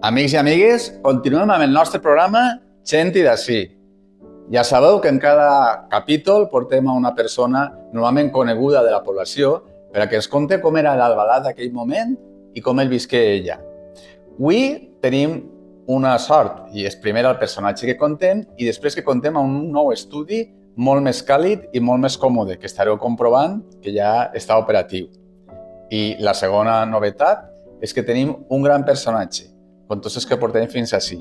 Amics i amigues, continuem amb el nostre programa Gent i d'ací. Ja sabeu que en cada capítol portem a una persona normalment coneguda de la població per a que ens conte com era l'Albalat d'aquell moment i com el visqué ella. Avui tenim una sort, i és primer el personatge que contem i després que contem a un nou estudi molt més càlid i molt més còmode, que estareu comprovant que ja està operatiu. I la segona novetat és que tenim un gran personatge, com tots els que portem fins ací.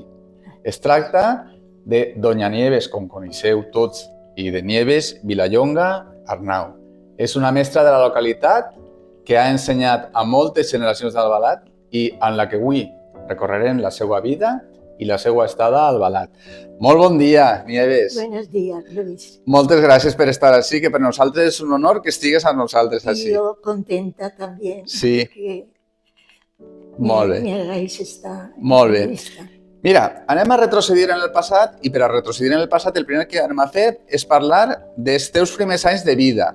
Es tracta de Doña Nieves, com coneixeu tots, i de Nieves Vilallonga Arnau. És una mestra de la localitat que ha ensenyat a moltes generacions d'Albalat i en la que avui recorrerem la seva vida i la seva estada a Albalat. Molt bon dia, Nieves. Buenos días, Luis. Moltes gràcies per estar així, que per nosaltres és un honor que estigues amb nosaltres així. Y yo contenta también. Sí. Que Molt bé. me hagáis esta Molt bé. entrevista. Mira, anem a retrocedir en el passat i per a retrocedir en el passat el primer que anem a fer és parlar dels teus primers anys de vida.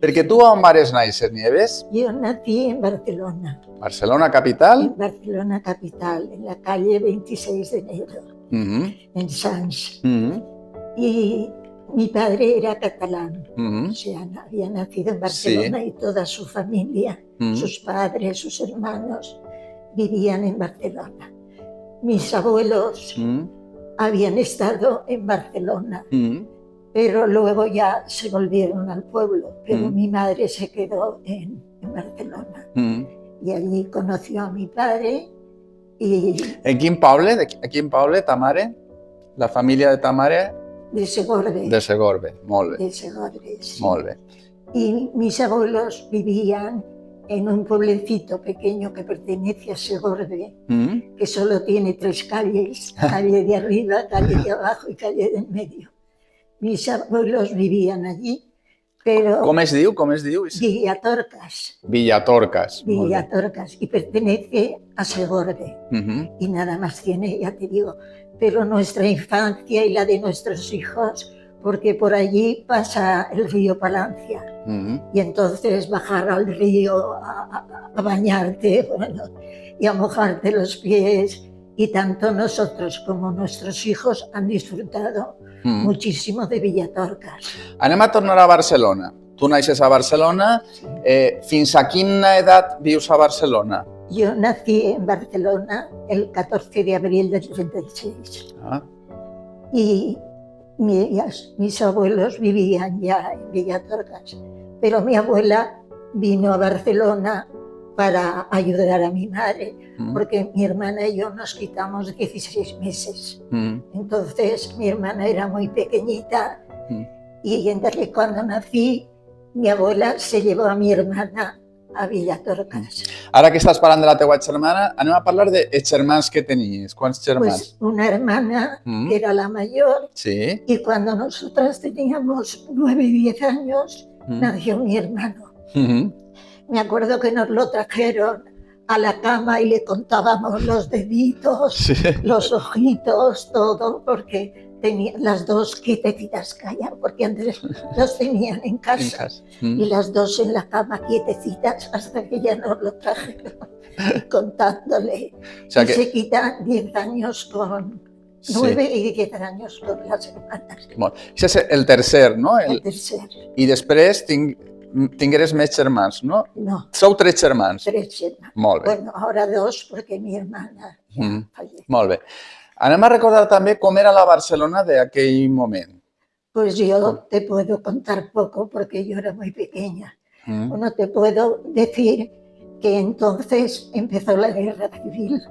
Perquè tu on vares néixer, Nieves? Yo nací en Barcelona, Barcelona capital? en Barcelona capital, en la calle 26 de enero, en Sants. Y mi padre era catalán, o sea, había nacido en Barcelona y toda su familia, sus padres, sus hermanos, vivían en Barcelona. Mis abuelos habían estado en Barcelona, pero luego ya se volvieron al pueblo, pero mi madre se quedó en Barcelona. Y allí conoció a mi padre y En quin poble, ta mare? La família de ta mare? de Segorbe. De Segorbe. Molt bé. De Segorbe, sí. Molt bé. Y mis abuelos vivían en un pueblecito pequeño que pertenece a Segorbe, que solo tiene 3 calles, calle de arriba, calle de abajo y calle del medio. Mis abuelos vivían allí, pero Com es diu? Villatorcas, Villatorcas. Molt bé. Villatorcas, y pertenece a Segorbe. Y nada más tiene, ya te digo, pero nuestra infancia y la de nuestros hijos, porque por allí pasa el río Palancia. Y entonces bajar al río a bañarte, bueno, y a mojarte los pies, y tanto nosotros como nuestros hijos han disfrutado muchísimo de Villatorcas. Anem a tornar a Barcelona. Tu naixes a Barcelona. Fins a quina edat vius a Barcelona? Yo nací en Barcelona el 14 de abril del 36 y mis abuelos vivían ya en Villatorcas, pero mi abuela vino a Barcelona para ayudar a mi madre, porque mi hermana y yo nos quitamos 16 meses. Entonces mi hermana era muy pequeñita y entonces cuando nací mi abuela se llevó a mi hermana a Villatorcas. Ara que estàs parlant de la teua germana, anem a parlar dels germans que tenies. Quants germans? Pues una hermana que era la mayor, Sí. y cuando nosotras teníamos 9 y 10 años nació mi hermano. Me acuerdo que nos lo trajeron a la cama y le contábamos los deditos, Sí. los ojitos, todo, porque tenían las dos quietecitas calladas, porque antes los tenían en casa. Y las dos en la cama quietecitas hasta que ya nos lo trajeron contándole. O sea y que... se quitan 10 años con 9 y 10 años con las hermanas. Molt. Això és el tercer, no? El tercer. I després tingueres més germans, no? No, Sou 3 germans. 3 hermanos. Molt bé. Bueno, ahora 2 porque mi hermana ya falleció. Molt bé. Anem a recordar també com era la Barcelona d'aquell moment. Pues yo te puedo contar poco porque yo era muy pequeña. Bueno, te puedo decir que entonces empezó la guerra civil.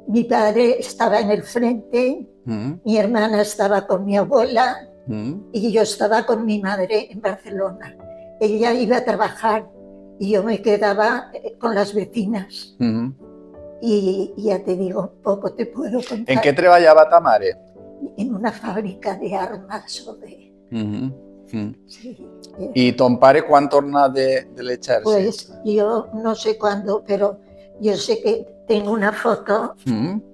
Mi padre estaba en el frente, mi hermana estaba con mi abuela y yo estaba con mi madre en Barcelona. Ella iba a trabajar y yo me quedaba con las vecinas. Y ya te digo, poco te puedo contar. En què treballava ta mare? En una fábrica de armas o de... Sí. I ton pare quan torna de l'exèrcit? Pues yo no sé cuándo, pero yo sé que tengo una foto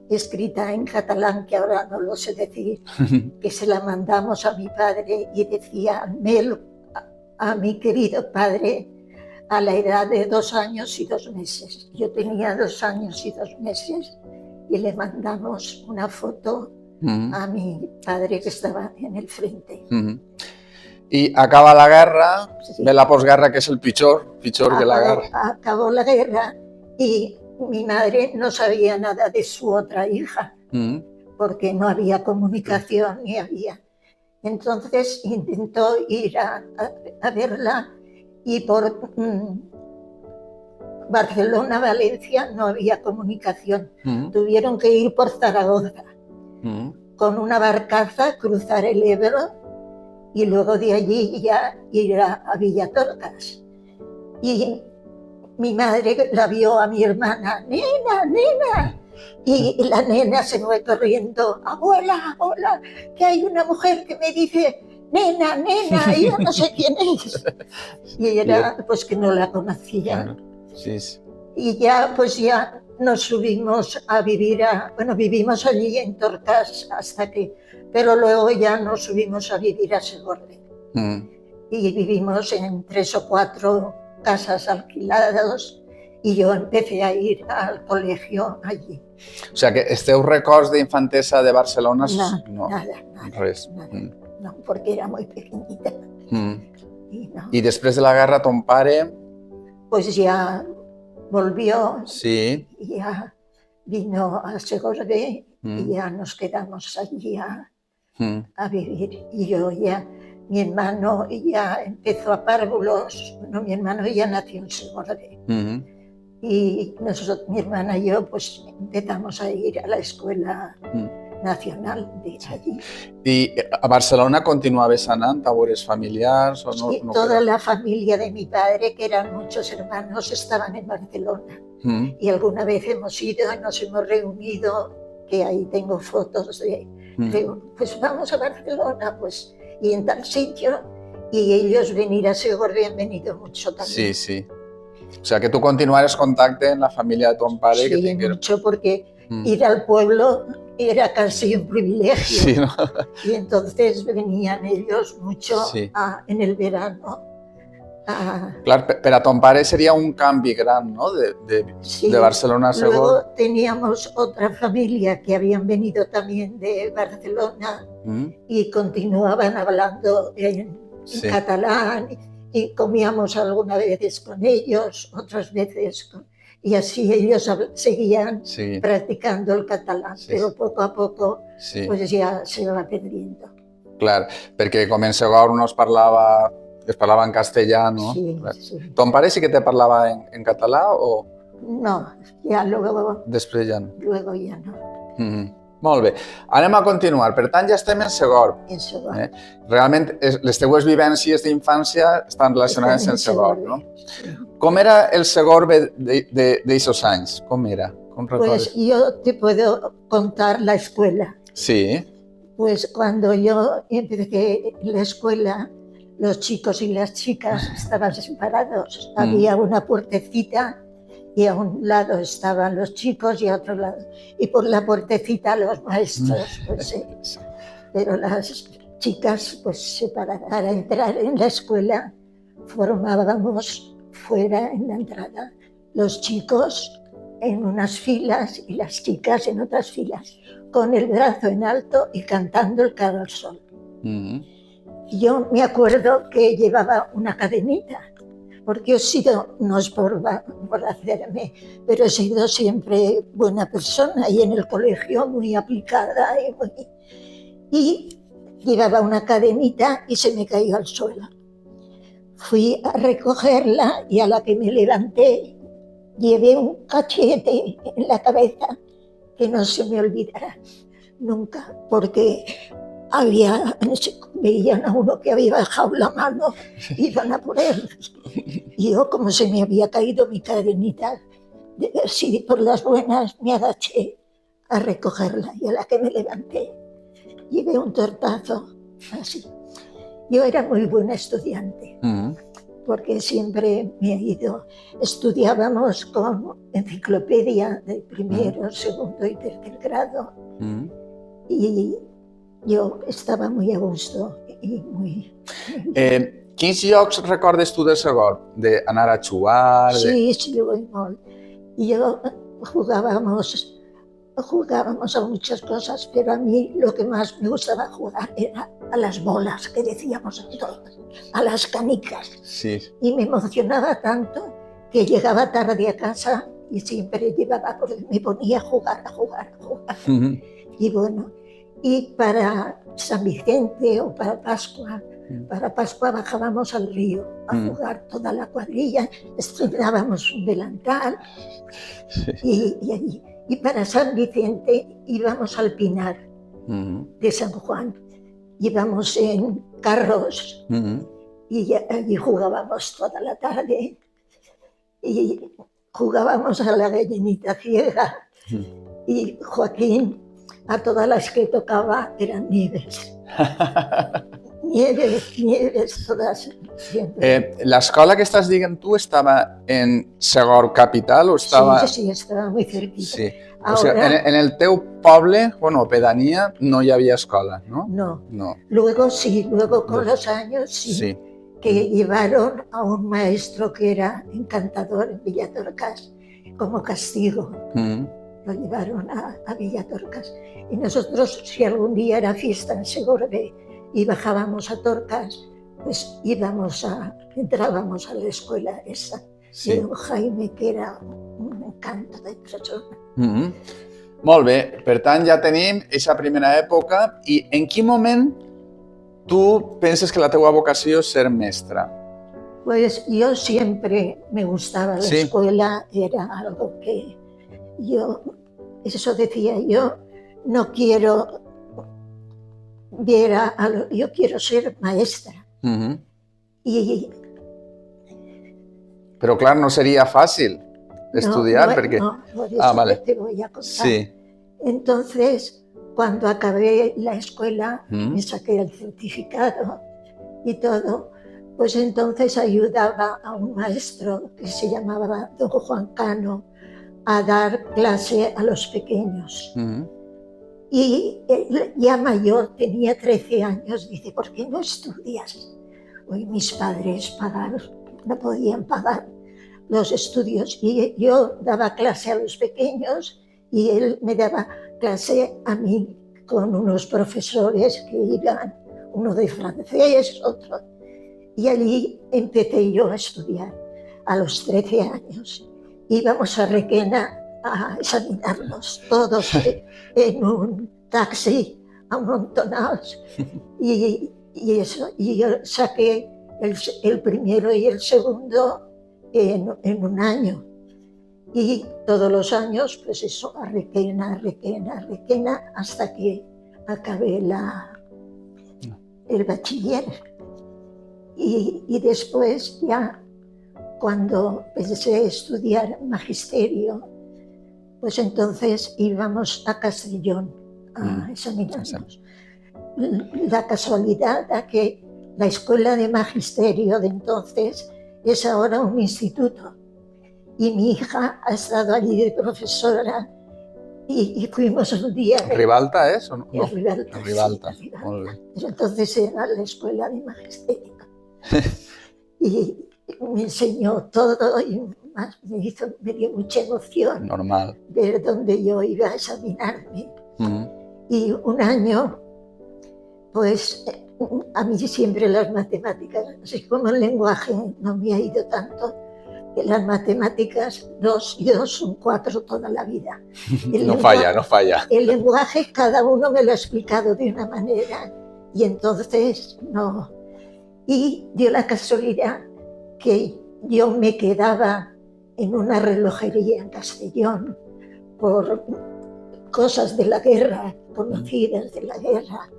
escrita en catalán, que ahora no lo sé decir, que se la mandamos a mi padre y decía, Mel, a mi querido padre, a la edad de 2 años y 2 meses. Yo tenía 2 años y 2 meses y le mandamos una foto a mi padre que estaba en el frente. Y acaba la guerra, ve la posguerra, que es el pitjor que la guerra. Acabó la guerra y mi madre no sabía nada de su otra hija, porque no había comunicación ni había. Entonces intentó ir a verla y por Barcelona, Valencia no había comunicación. Tuvieron que ir por Zaragoza con una barcaza, cruzar el Ebro y luego de allí ya ir a Villatorcas. Y mi madre la vio a mi hermana, nena, nena, y la nena se fue corriendo, abuela, abuela, que hay una mujer que me dice, nena, nena, y yo no sé quién es. Y era pues que no la conocía. Claro. Sí. Y ya pues ya nos subimos a vivir bueno, vivimos allí en Torcas hasta que, pero luego ya nos subimos a vivir a Segorbe. Y vivimos en 3 o 4 casas alquiladas y yo empecé a ir al colegio allí. O sea, que esteu records d'infantesa de Barcelona? No, nada. Res. No, porque era muy pequeñita. Y després de la guerra, ton pare... Pues ya volvió, sí. Y ya vino a Segorbe y ya nos quedamos allí a vivir. Y yo ya, mi hermano ya empezó a párvulos, bueno, mi hermano ya nació en Segorbe. Y nosotros, mi hermana y yo, pues empezamos a ir a la escuela nacional de allí. ¿Y a Barcelona continuabas anant a veure familiars? O no, sí, toda la familia de mi padre, que eran muchos hermanos, estaban en Barcelona. Y alguna vez hemos ido y nos hemos reunido, que ahí tengo fotos de pues vamos a Barcelona, pues, y en tal sitio, y ellos venir a Segorbe han venido mucho también. Sí. O sea, que tú continuares contacte en la familia de ton pare. Sí, mucho, porque ir al pueblo era casi un privilegio. Sí, ¿no? Y entonces venían ellos mucho en el verano. Claro, per a ton pare seria un canvi gran, ¿no? De Barcelona a Segorbe. Luego teníamos otra familia que habían venido también de Barcelona y continuaban hablando en catalán y comíamos algunas veces con ellos, otras veces y así ellos seguían practicando el catalán, pero poco a poco pues ya se va perdiendo. Clar, perquè com en Segorbe no es parlava en castellà, no? Sí. Ton pare sí que te parlava en català o...? No, ja luego... Després ja no. Luego ja no. Molt bé. Anem a continuar. Per tant, ja estem en Segorbe. En Segorbe. Realment, les teues vivències d'infància estan relacionades amb Segorbe, no? Sí. Com era el Segorbe d'esos anys? Com era? Com recordes? Pues yo te puedo contar la escuela. Sí. Pues cuando yo empecé en la escuela, los chicos y las chicas estaban separados. Había una puertecita y a un lado estaban los chicos y a otro lado. Y por la puertecita los maestros, pues, pero las chicas pues separadas. Para entrar en la escuela formábamos fuera en la entrada los chicos en unas filas y las chicas en otras filas, con el brazo en alto y cantando el Cara al Sol. Yo me acuerdo que llevaba una cadenita, porque he sido, no es por hacerme, pero he sido siempre buena persona y en el colegio muy aplicada. Y llevaba una cadenita y se me cayó al suelo. Fui a recogerla y a la que me levanté llevé un cachete en la cabeza que no se me olvidará nunca, porque veían a uno que había bajado la mano, iban a por él. Y yo, como se me había caído mi cadenita, de ver si por las buenas me agaché a recogerla y a la que me levanté llevé un tortazo así. Yo era muy buena estudiante, porque siempre me he ido. Estudiábamos con enciclopedia de primero, segundo y tercer grado. Y jo estava molt a gusto i muy... Quins llocs recordes tu de Segorbe? D'anar a jugar? Sí, molt. I jo jugábamos jugábamos a muchas cosas, pero a mí lo que más me gustaba jugar era a las bolas, que decíamos entonces, a las canicas. Sí. Y me emocionaba tanto que llegaba tarde a casa y siempre llevaba, porque me ponía a jugar. Y bueno, y para San Vicente o para Pascua bajábamos al río a jugar toda la cuadrilla, estrenábamos un delantal y para San Vicente íbamos al Pinar de San Juan. Íbamos en carros y allí jugábamos toda la tarde y jugábamos a la gallinita ciega y Joaquín, a todas las que tocaba eran nieves. Nieves, todas siempre. La escuela que estás diciendo tú estaba en Segor Capital o estaba... Sí, estaba muy cerquita. Sí. Ahora, o sea, en el teu poble, bueno, pedanía, no había escuela, ¿no? No. Luego con los años sí. Que llevaron a un maestro que era encantador en Villatorcas como castigo. Lo llevaron a Villatorcas. Y nosotros, si algún día era fiesta en Segorbe y bajábamos a Torcas, pues entrábamos a la escuela esa. Sí. De don Jaime, que era un encanto de persona. Molt bé, per tant ja tenim aquesta primera època i en quin moment tu penses que la teua vocació és ser mestra? Pues yo siempre me gustaba la escuela, era algo que eso decía yo, no quiero yo quiero ser maestra. Pero claro, no sería fácil estudiar porque... No, por eso te voy a contar. Sí. Entonces, cuando acabé la escuela, me saqué el certificado y todo, pues entonces ayudaba a un maestro que se llamaba don Juan Cano a dar clase a los pequeños. Y él, ya mayor, tenía 13 años, dice, ¿por qué no estudias? Hoy mis padres no podían pagar los estudios y yo daba clase a los pequeños y él me daba clase a mí con unos profesores que iban, uno de francés, otro. Y allí empecé yo a estudiar a los 13 años. Íbamos a Requena a examinarnos todos en un taxi amontonados y yo saqué el primero y el segundo en un año. Y todos los años, pues eso, a Requena, hasta que acabé el bachiller. Y después ya, cuando empecé a estudiar magisterio, pues entonces íbamos a Castellón a examinarnos. La casualidad de que la escuela de magisterio de entonces es ahora un instituto. Y mi hija ha estado allí de profesora y fuimos un día... ¿Ribalta es o no? Ribalta. Sí, pero entonces era la escuela de magisterio. Y me enseñó todo y me dio mucha emoción. Normal. Ver dónde yo iba a examinarme. Y un año, pues a mí siempre las matemáticas, así como el lenguaje no me ha ido tanto, que las matemáticas 2 y 2 son 4 toda la vida. No falla. El lenguaje cada uno me lo ha explicado de una manera y entonces no. Y dio la casualidad que yo me quedaba en una relojería en Castellón por cosas de la guerra, conocidas de la guerra.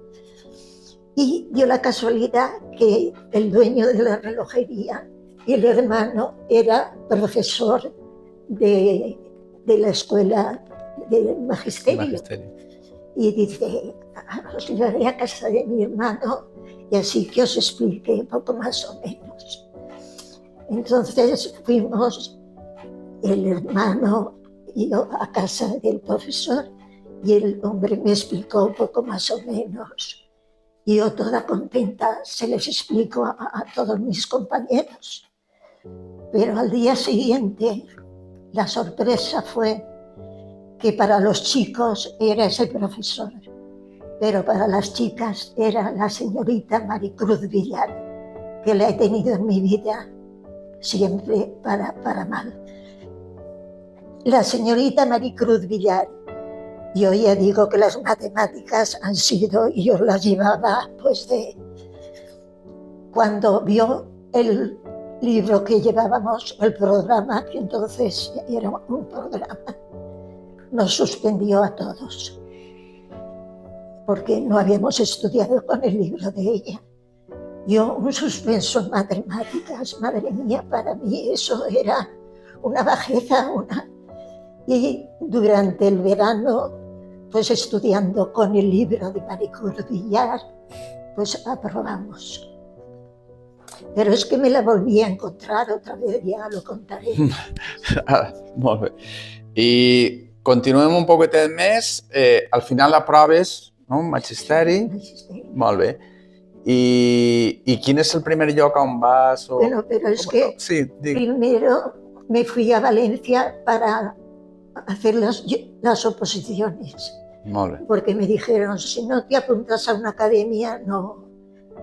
Y dio la casualidad que el dueño de la relojería y el hermano era profesor de la escuela de magisterio. Y dice, os llevaré a casa de mi hermano y así que os explique un poco más o menos. Entonces fuimos el hermano y yo a casa del profesor y el hombre me explicó un poco más o menos. Y yo toda contenta se les explico a todos mis compañeros. Pero al día siguiente la sorpresa fue que para los chicos era ese profesor, pero para las chicas era la señorita Maricruz Villar, que la he tenido en mi vida siempre para mal. La señorita Maricruz Villar, yo ya digo que las matemáticas han sido, y yo las llevaba pues de cuando vio el libro que llevábamos, el programa, que entonces era un programa, nos suspendió a todos, porque no habíamos estudiado con el libro de ella. Yo, un suspenso en matemáticas, madre mía, para mí eso era una bajeza, Y durante el verano, pues estudiando con el libro de Maricruz Villar, pues aprobamos. Pero es que me la volví a encontrar otra vez, ya lo contaré. Molt bé. I continuem un poquet més. Al final aproves, no? Un magisteri. Magisteri. Molt bé. ¿Y quién es el primer lloc on vas? O... Bueno, pero es que sí, primero me fui a Valencia para hacer las oposiciones. Molt bé. Porque me dijeron, si no te apuntas a una academia, no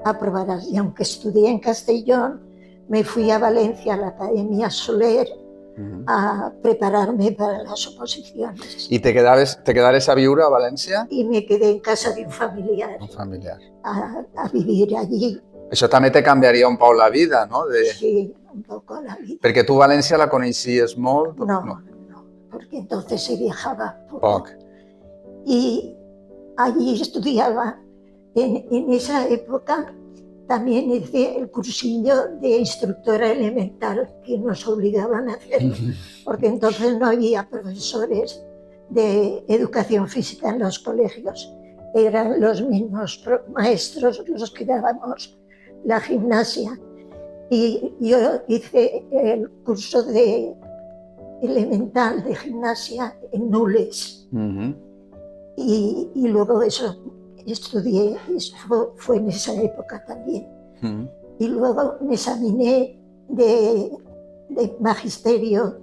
aprobarás. Y aunque estudié en Castellón, me fui a Valencia, a la Academia Soler, a prepararme para las oposiciones. ¿Y te quedares a viure a València? Y me quedé en casa de un familiar. Un familiar. A vivir allí. Això també te canviaria un poc la vida, no? Sí, un poco la vida. Perquè tu València la coneixies molt? No, porque entonces se viajaba poco. Y allí estudiaba. En esa época también hice el cursillo de instructora elemental que nos obligaban a hacer, porque entonces no había profesores de educación física en los colegios. Eran los mismos maestros los que dábamos la gimnasia. Y yo hice el curso de elemental de gimnasia en Nules. Y luego eso estudié, fue en esa época también. Y luego me examiné de magisterio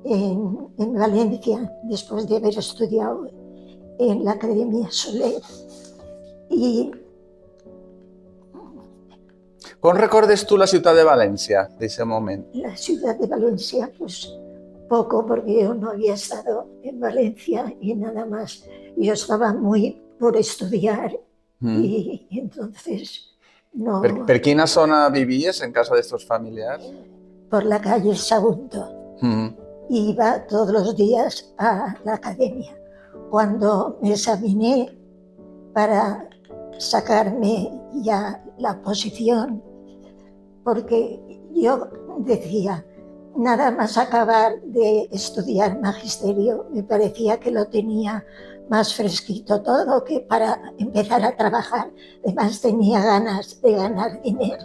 en Valencia, después de haber estudiado en la Academia Soler. Y ¿Cómo recordes tú la ciudad de Valencia de ese momento? La ciudad de Valencia, pues poco, porque yo no había estado en Valencia y nada más. Yo estaba muy por estudiar y entonces no... ¿Per quina zona vivías en casa de estos familiares? Por la calle Sagunto. Iba todos los días a la academia. Cuando me examiné para sacarme ya la oposición, porque yo decía, nada más acabar de estudiar magisterio, me parecía que lo tenía más fresquito todo, que para empezar a trabajar. Además tenía ganas de ganar dinero,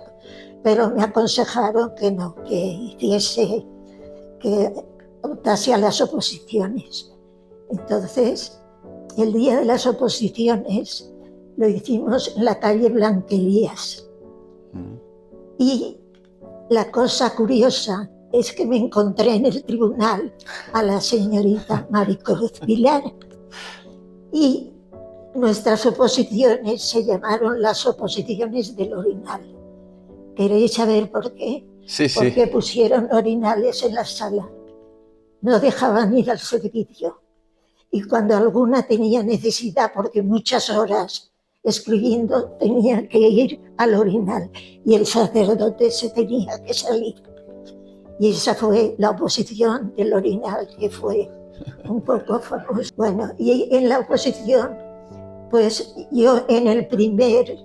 pero me aconsejaron que no, que optase a las oposiciones. Entonces, el día de las oposiciones lo hicimos en la calle Blanquelías. Y la cosa curiosa es que me encontré en el tribunal a la señorita Maricruz Villar y nuestras oposiciones se llamaron las oposiciones del orinal. ¿Queréis saber por qué? Sí, sí. Porque pusieron orinales en la sala. No dejaban ir al servicio. Y cuando alguna tenía necesidad, porque muchas horas escribiendo tenía que ir al orinal y el sacerdote se tenía que salir. Y esa fue la oposición del orinal, que fue un poco famosa. Bueno, y en la oposición, pues yo en el primer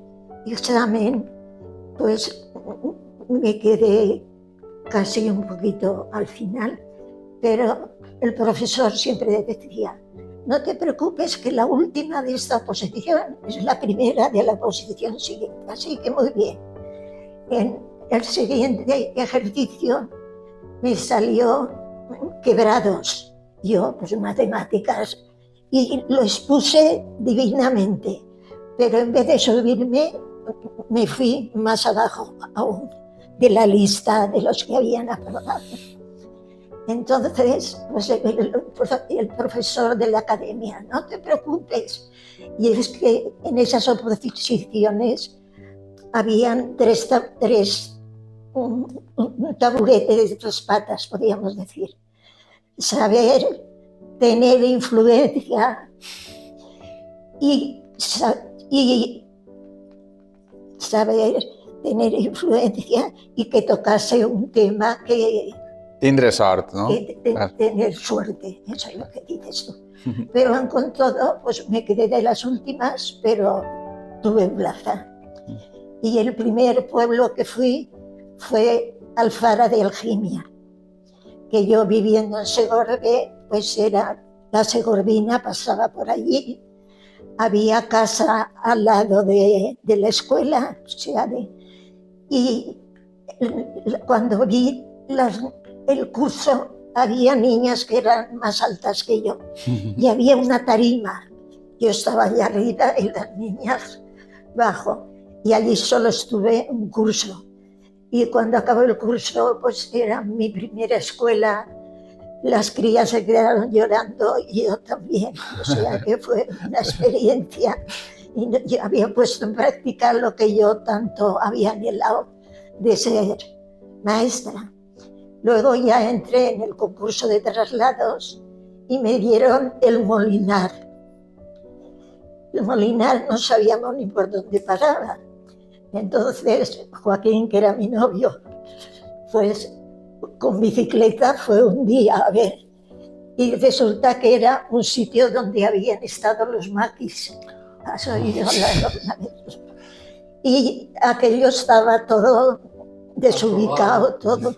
examen, pues me quedé casi un poquito al final, pero el profesor siempre decía, no te preocupes que la última de esta oposición es la primera de la oposición siguiente, así que muy bien. En el siguiente ejercicio me salió quebrados, yo pues matemáticas, y lo expuse divinamente, pero en vez de subirme me fui más abajo aún de la lista de los que habían aprobado. Entonces, pues el profesor de la academia, no te preocupes. Y es que en esas oposiciones habían un taburete de 3 patas, podríamos decir. Saber tener influencia y saber tener influencia y que tocase un tema que... Tindre sort, ¿no? Tener suerte, eso es lo que dices tú. Pero con todo, pues me quedé de las últimas, pero tuve plaza. Y el primer pueblo que fui fue Alfara de Algimia, que yo viviendo en Segorbe, pues era la Segorbina, pasaba por allí, había casa al lado de la escuela, o sea, y cuando vi el curso, había niñas que eran más altas que yo, y había una tarima, yo estaba allá arriba y las niñas abajo, y allí solo estuve un curso. Y cuando acabó el curso, pues era mi primera escuela, las crías se quedaron llorando y yo también, o sea que fue una experiencia. Y yo había puesto en práctica lo que yo tanto había anhelado de ser maestra. Luego ya entré en el concurso de traslados y me dieron el Molinar. El Molinar no sabíamos ni por dónde paraba. Entonces Joaquín, que era mi novio, pues con bicicleta fue un día a ver. Y resulta que era un sitio donde habían estado los maquis. ¿Has oído hablar alguna vez? Y aquello estaba todo desubicado, todo.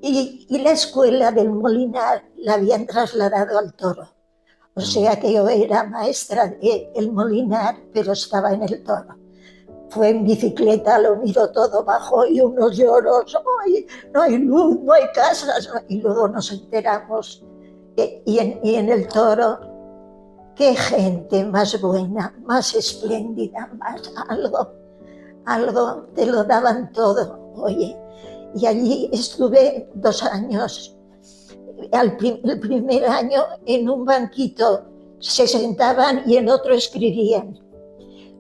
Y la escuela del Molinar la habían trasladado al Toro. O sea que yo era maestra del Molinar, pero estaba en el Toro. Fue en bicicleta, lo miro todo bajo y unos lloros, ¡ay, no hay luz, no hay casas! Y luego nos enteramos, y en el Toro, qué gente más buena, más espléndida, más algo, te lo daban todo, oye. Y allí estuve 2 años. El primer año en un banquito se sentaban y en otro escribían.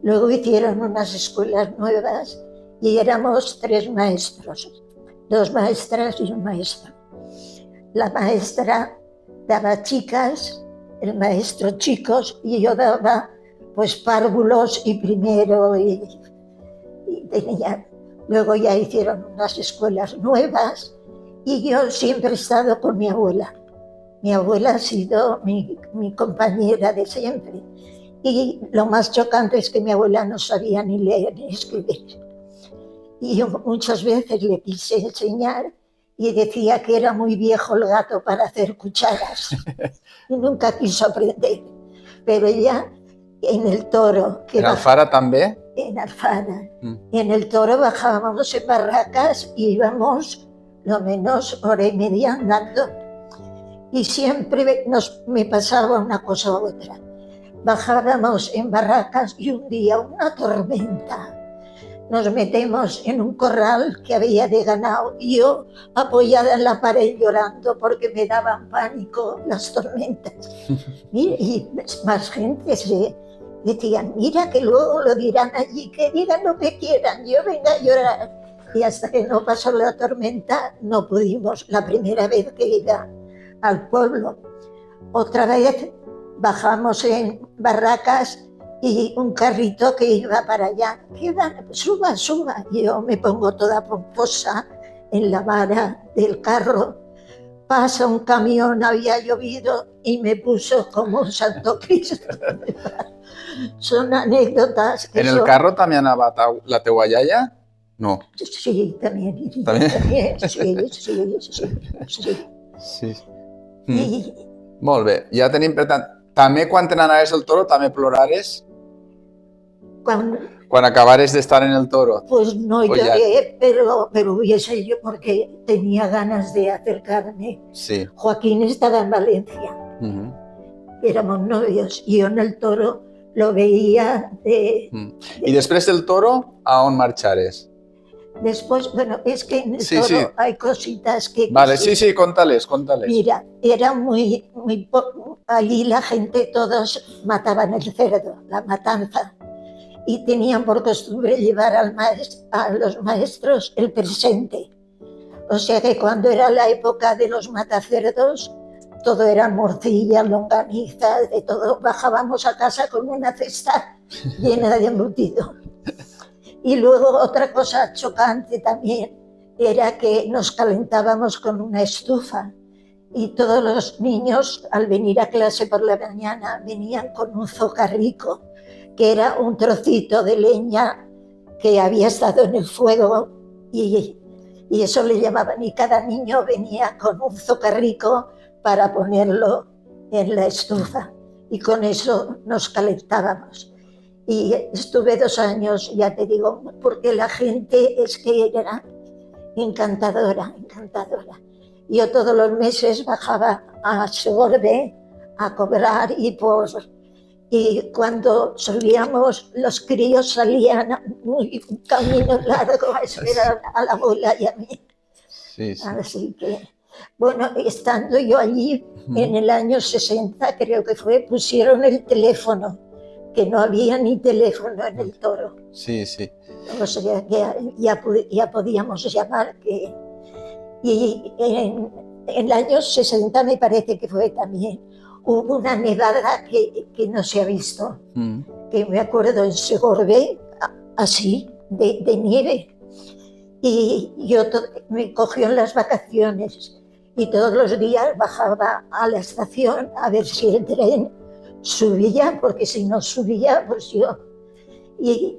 Luego hicieron unas escuelas nuevas y éramos 3 maestros, 2 maestras y un maestro. La maestra daba chicas, el maestro chicos, y yo daba pues párvulos y primero y tenía. Luego ya hicieron unas escuelas nuevas y yo siempre he estado con mi abuela. Mi abuela ha sido mi compañera de siempre. Y lo más chocante es que mi abuela no sabía ni leer ni escribir. Y yo muchas veces le quise enseñar y decía que era muy viejo el gato para hacer cucharas. Y nunca quiso aprender. Pero ella en el Toro... ¿En Alfara también? En Alfara. En el Toro bajábamos en barracas y íbamos lo menos 1 hora y media andando. Y siempre me pasaba una cosa u otra. Bajábamos en barracas y un día una tormenta. Nos metemos en un corral que había de ganado y yo apoyada en la pared llorando porque me daban pánico las tormentas. Y más gente se decían, mira que luego lo dirán allí, que digan lo que quieran, yo venga a llorar. Y hasta que no pasó la tormenta no pudimos, la primera vez que iba al pueblo. Otra vez bajamos en barracas y un carrito que iba para allá. Suba, suba. Y yo me pongo toda pomposa en la vara del carro. Pasa un camión, había llovido y me puso como un Santo Cristo. Son anécdotas. ¿En el carro también anava la teua iaia? No. Sí, también. Sí. Molt bé. Ja tenim per tant... També quan te n'anaves al Toro, també plorares? Quan acabares d'estar en el Toro. Pues no lloré, pero hubiese yo porque tenía ganas de acercarme. Sí. Joaquín estaba en Valencia. Éramos novios y yo en el Toro lo veía de... I després del Toro, a on marxares? Después, bueno, es que en el toro hay cositas que... Vale, sí, contales. Mira, era allí la gente, todos mataban el cerdo, la matanza, y tenían por costumbre llevar a los maestros el presente. O sea que cuando era la época de los matacerdos, todo eran morcillas, longanizas, de todo. Bajábamos a casa con una cesta llena de embutido. Y luego otra cosa chocante también era que nos calentábamos con una estufa y todos los niños al venir a clase por la mañana venían con un zocarrico, que era un trocito de leña que había estado en el fuego y eso le llamaban, y cada niño venía con un zocarrico para ponerlo en la estufa y con eso nos calentábamos. Y estuve 2 años, ya te digo, porque la gente es que era encantadora. Yo todos los meses bajaba a Segorbe a cobrar y cuando subíamos los críos salían un camino largo a esperar a la abuela y a mí. Sí. Así que, bueno, estando yo allí en el año 60, creo que fue, pusieron el teléfono, que no había ni teléfono en el toro. Sí. O sea que ya podíamos llamar. Y en el año 60 me parece que fue también, hubo una nevada que no se ha visto, que me acuerdo en Segorbe, así, de nieve. Y yo me cogió en las vacaciones y todos los días bajaba a la estación a ver si el tren subía, porque si no subía, pues yo... Y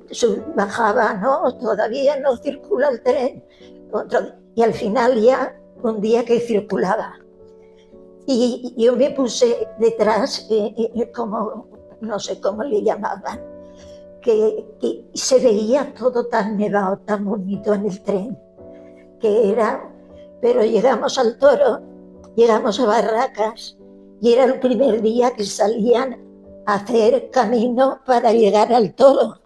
bajaba, no, todavía no circula el tren. Y al final ya, un día que circulaba. Y yo me puse detrás, como, no sé cómo le llamaban, que se veía todo tan nevado, tan bonito en el tren, que era... Pero llegamos al toro, llegamos a Barracas, y era el primer día que salían a hacer camino para llegar al toro.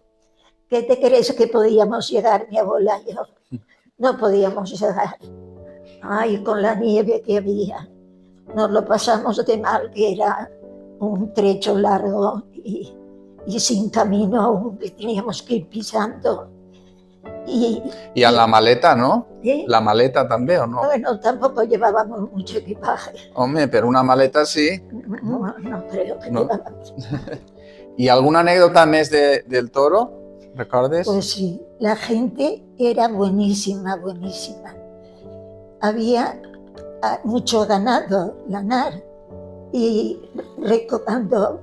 ¿Qué te crees que podíamos llegar, mi abuela y yo? No podíamos llegar. Ay, con la nieve que había. Nos lo pasamos de mal, que era un trecho largo y sin camino aún, que teníamos que ir pisando. Y a la maleta, ¿no? ¿Sí? ¿La maleta también o no? Bueno, tampoco llevábamos mucho equipaje. Hombre, pero una maleta sí. No creo que llevábamos. ¿Y alguna anécdota más del toro? ¿Recuerdes? Pues sí, la gente era buenísima. Había mucho ganado, lanar, y cuando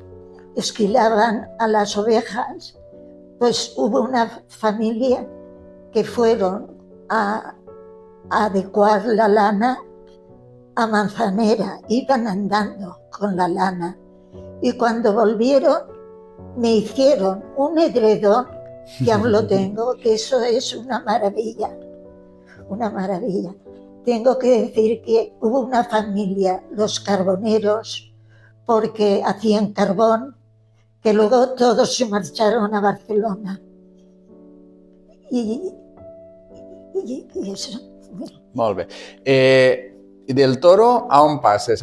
esquilaban a las ovejas, pues hubo una familia que fueron a adecuar la lana a Manzanera, iban andando con la lana, y cuando volvieron me hicieron un edredón, que aún lo tengo, que eso es una maravilla. Tengo que decir que hubo una familia, los carboneros, porque hacían carbón, que luego todos se marcharon a Barcelona. Y eso. Molt bé. ¿Y del toro a on passes?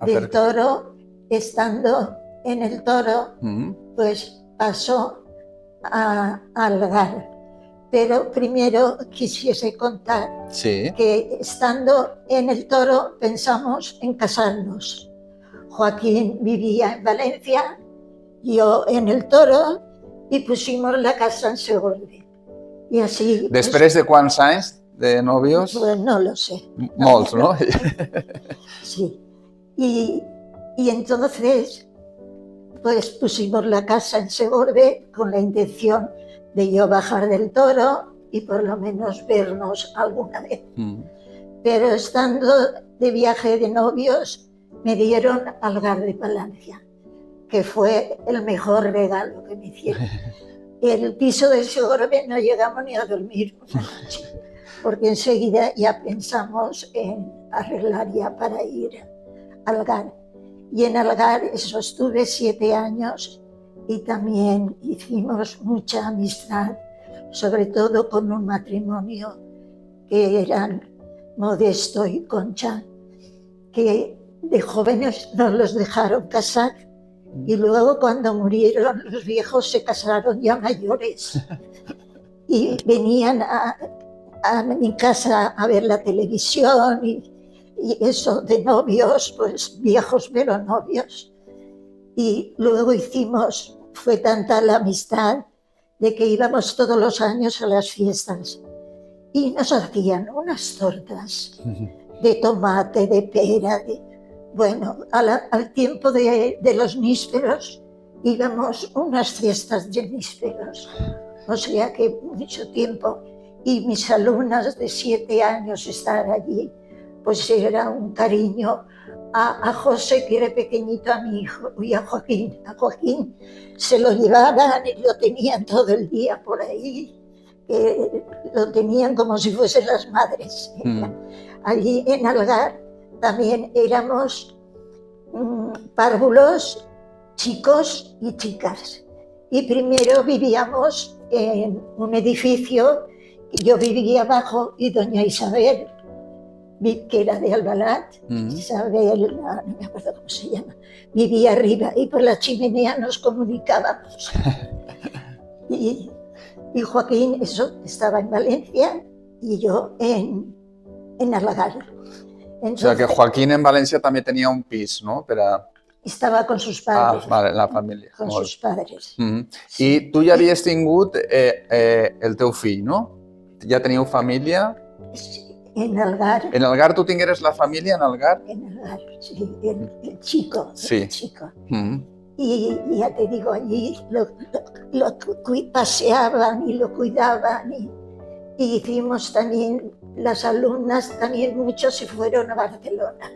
Del toro, estando en el toro, pues pasó a Algar. Pero primero quisiese contar que estando en el toro pensamos en casarnos. Joaquín vivía en Valencia, yo en el toro, y pusimos la casa en Segorbe. Y así... ¿Després de quants anys de novios? Pues no lo sé. Molts, ¿no? Sí. Y entonces, pues pusimos la casa en Segorbe con la intención de yo bajar del toro y por lo menos vernos alguna vez. Pero estando de viaje de novios, me dieron Algar de Palancia, que fue el mejor regalo que me hicieron. El piso de Segorbe no llegamos ni a dormir una noche, porque enseguida ya pensamos en arreglar ya para ir a Algar. Y en Algar eso estuve 7 años y también hicimos mucha amistad sobre todo con un matrimonio que eran Modesto y Concha, que de jóvenes no los dejaron casar y luego cuando murieron los viejos se casaron ya mayores y venían a mi casa a ver la televisión y eso de novios, pues viejos pero novios. Y luego fue tanta la amistad de que íbamos todos los años a las fiestas y nos hacían unas tortas de tomate, de pera, bueno, al tiempo de los nísperos íbamos unas fiestas de nísperos, o sea que mucho tiempo. Y mis alumnas de 7 años estar allí, pues era un cariño. A José, que era pequeñito, a mi hijo, y a Joaquín se lo llevaban y lo tenían todo el día por ahí, lo tenían como si fuesen las madres. Allí en Algar también éramos párvulos, chicos y chicas. Y primero vivíamos en un edificio, yo vivía abajo y doña Isabel, que era de Albalat, Isabel, no me acuerdo cómo se llama, vivía arriba y por la chimenea nos comunicábamos. y Joaquín, eso, estaba en Valencia y yo en Algar. Entonces, o sea que Joaquín en Valencia també tenia un pis, no? Estava con sus padres. Vale, la família. Con sus padres. Sí. I tu ja havies tingut el teu fill, no? Ja teníeu família? Sí, en Algar. En Algar tu tingueres la família, en Algar? En Algar, sí, el chico. Sí. El chico. Y ya te digo, allí lo paseaban y lo cuidaban y hicimos también, las alumnas también muchos se fueron a Barcelona.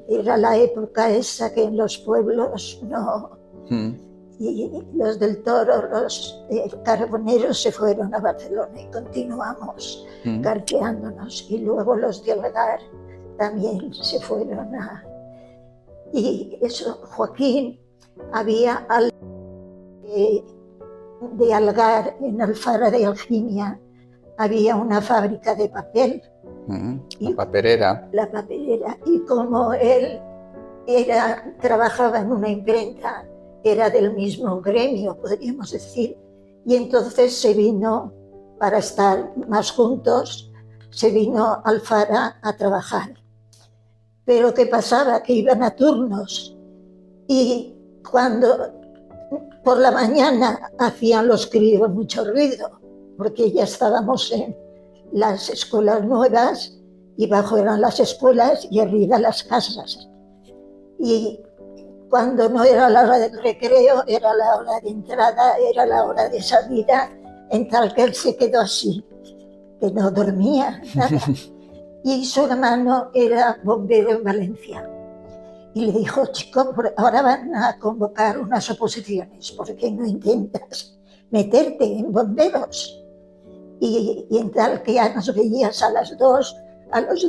Era la época esa que en los pueblos no. Y los del Toro, los carboneros se fueron a Barcelona y continuamos carteándonos. Y luego los de Algar también se fueron a... Y eso, Joaquín, había de Algar, en Alfara de Algimia, había una fábrica de papel. La paperera. La paperera. Y como él trabajaba en una imprenta, era del mismo gremio, podríamos decir, y entonces se vino, para estar más juntos, se vino a Alfara a trabajar. Pero ¿qué pasaba? Que iban a turnos y cuando por la mañana hacían los críos mucho ruido, porque ya estábamos en las escuelas nuevas y abajo eran las escuelas y arriba las casas. Y cuando no era la hora del recreo, era la hora de entrada, era la hora de salida, en tal que él se quedó así, que no dormía nada. Y su hermano era bombero en Valencia. Y le dijo, chico, ahora van a convocar unas oposiciones, ¿por qué no intentas meterte en bomberos? Y en tal que ya nos veías a los